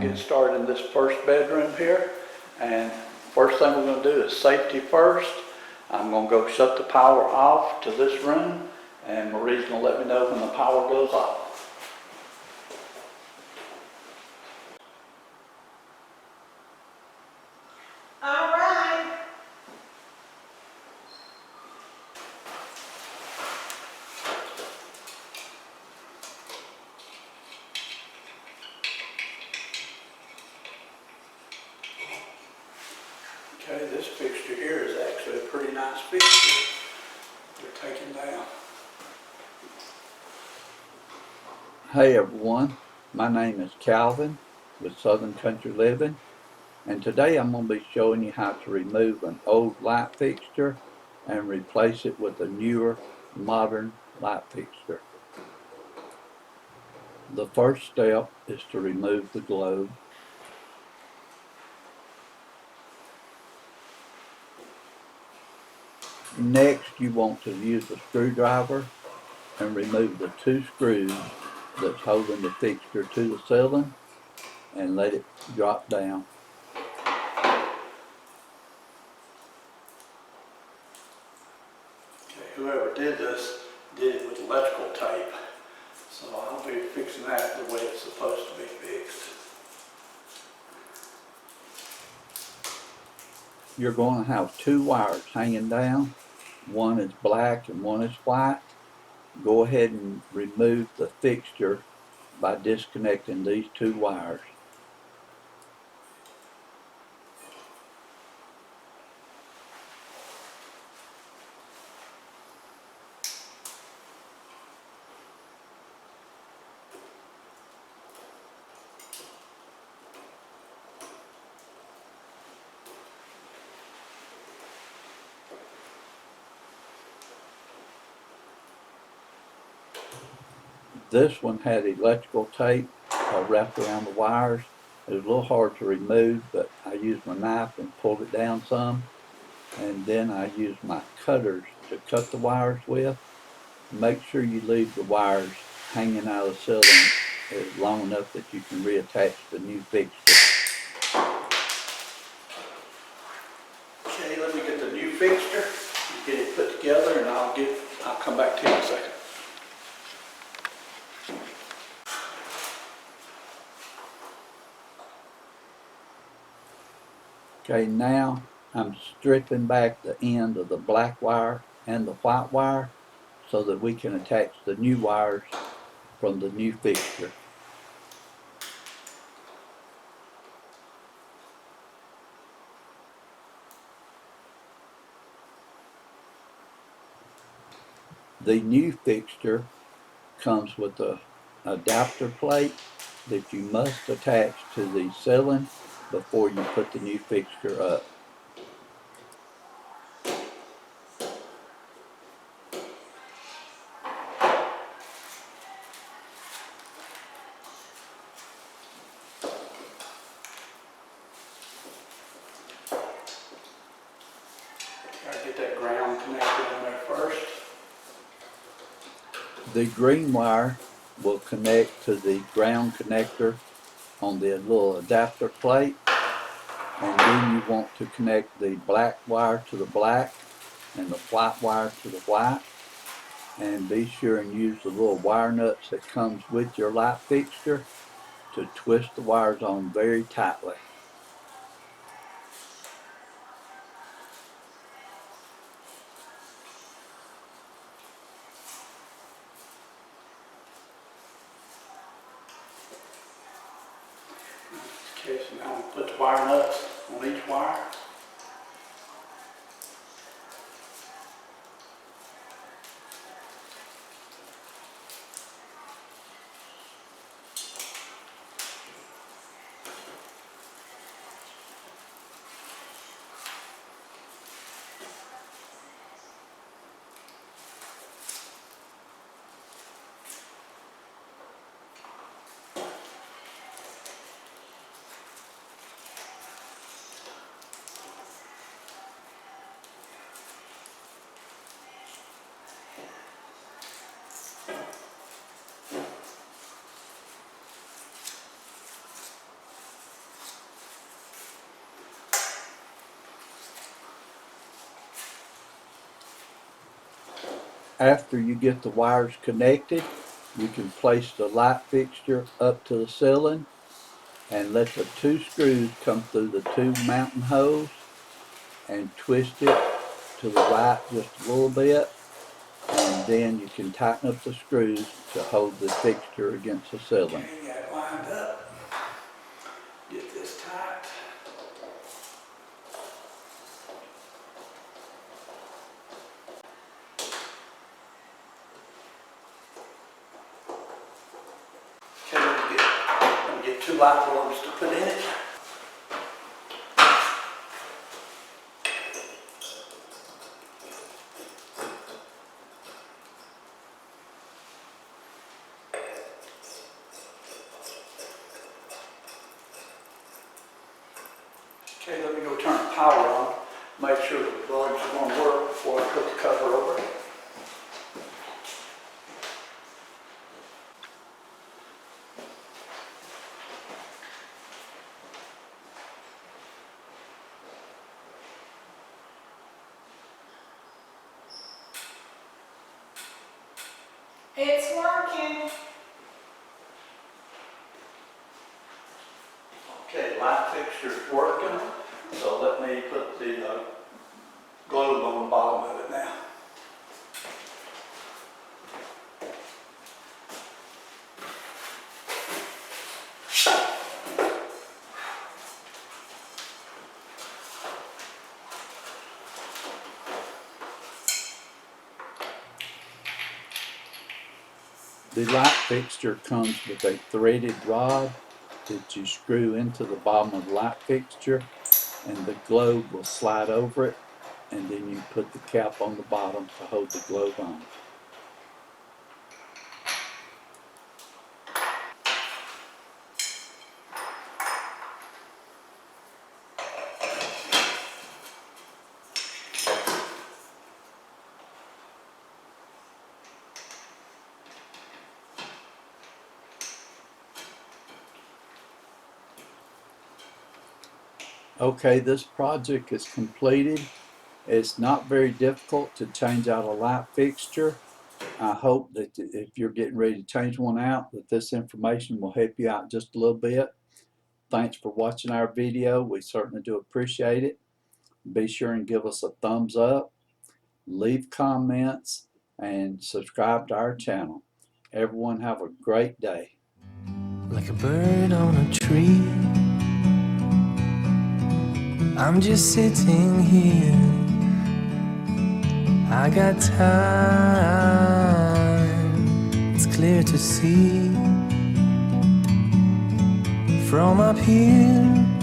get started in this first bedroom here. And first thing we're going to do is safety first. I'm going to go shut the power off to this room, and Marie's going to let me know when the power goes off. All right. Okay, this fixture here is actually a pretty nice fixture. They're taken down. Hey everyone, my name is Calvin with Southern Country Living, and today I'm going to be showing you how to remove an old light fixture and replace it with a newer modern light fixture. The first step is to remove the globe. Next, you want to use a screwdriver and remove the two screws that's holding the fixture to the ceiling and let it drop down. Okay, whoever did this did it with electrical tape, so I'll be fixing that the way it's supposed to be fixed. You're going to have two wires hanging down. One is black and one is white. Go ahead and remove the fixture by disconnecting these two wires. This one had electrical tape wrapped around the wires. It was a little hard to remove, but I used my knife and pulled it down some. And then I used my cutters to cut the wires with. Make sure you leave the wires hanging out of the ceiling long enough that you can reattach the new fixture. Okay, let me get the new fixture, get it put together, and I'll come back to you in a second. Okay, now I'm stripping back the end of the black wire and the white wire so that we can attach the new wires from the new fixture. The new fixture comes with an adapter plate that you must attach to the ceiling before you put the new fixture up. Gotta get that ground connected in there first. The green wire will connect to the ground connector on the little adapter plate, and then you want to connect the black wire to the black and the white wire to the white, and be sure and use the little wire nuts that comes with your light fixture to twist the wires on very tightly. Okay, so now we'll put the wire nuts on each wire. After you get the wires connected, you can place the light fixture up to the ceiling and let the two screws come through the two mounting holes and twist it to the right just a little bit, and then you can tighten up the screws to hold the fixture against the ceiling. Okay, got it lined up. Get this tight. Okay, let me get two light bulbs to put in it. Okay, let me go turn the power on, make sure the bulbs are going to work before I put the cover over it. It's working. Okay, light fixture's working, so let me put the globe on the bottom of it now. The light fixture comes with a threaded rod that you screw into the bottom of the light fixture, and the globe will slide over it, and then you put the cap on the bottom to hold the globe on. Okay, this project is completed. It's not very difficult to change out a light fixture. I hope that if you're getting ready to change one out, that this information will help you out just a little bit. Thanks for watching our video. We certainly do appreciate it. Be sure and give us a thumbs up, leave comments, and subscribe to our channel. Everyone have a great day. Like a bird on a tree, I'm just sitting here. I got time, it's clear to see. From up here